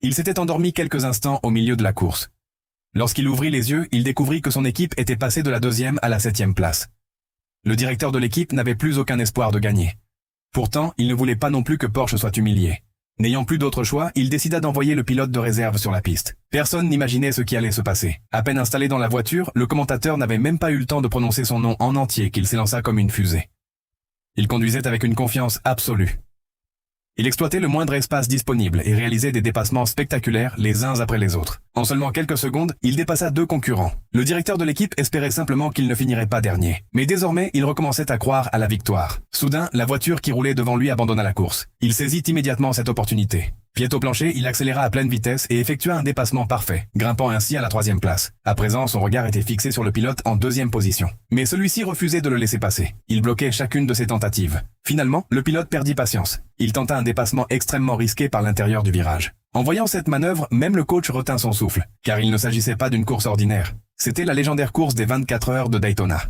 Il s'était endormi quelques instants au milieu de la course. Lorsqu'il ouvrit les yeux, il découvrit que son équipe était passée de la 2e à la 7e place. Le directeur de l'équipe n'avait plus aucun espoir de gagner. Pourtant, il ne voulait pas non plus que Porsche soit humilié. N'ayant plus d'autre choix, il décida d'envoyer le pilote de réserve sur la piste. Personne n'imaginait ce qui allait se passer. À peine installé dans la voiture, le commentateur n'avait même pas eu le temps de prononcer son nom en entier qu'il s'élança comme une fusée. Il conduisait avec une confiance absolue. Il exploitait le moindre espace disponible et réalisait des dépassements spectaculaires les uns après les autres. En seulement quelques secondes, il dépassa 2 concurrents. Le directeur de l'équipe espérait simplement qu'il ne finirait pas dernier. Mais désormais, il recommençait à croire à la victoire. Soudain, la voiture qui roulait devant lui abandonna la course. Il saisit immédiatement cette opportunité. Pied au plancher, il accéléra à pleine vitesse et effectua un dépassement parfait, grimpant ainsi à la 3e place. À présent, son regard était fixé sur le pilote en 2e position. Mais celui-ci refusait de le laisser passer. Il bloquait chacune de ses tentatives. Finalement, le pilote perdit patience. Il tenta un dépassement extrêmement risqué par l'intérieur du virage. En voyant cette manœuvre, même le coach retint son souffle, car il ne s'agissait pas d'une course ordinaire. C'était la légendaire course des 24 heures de Daytona.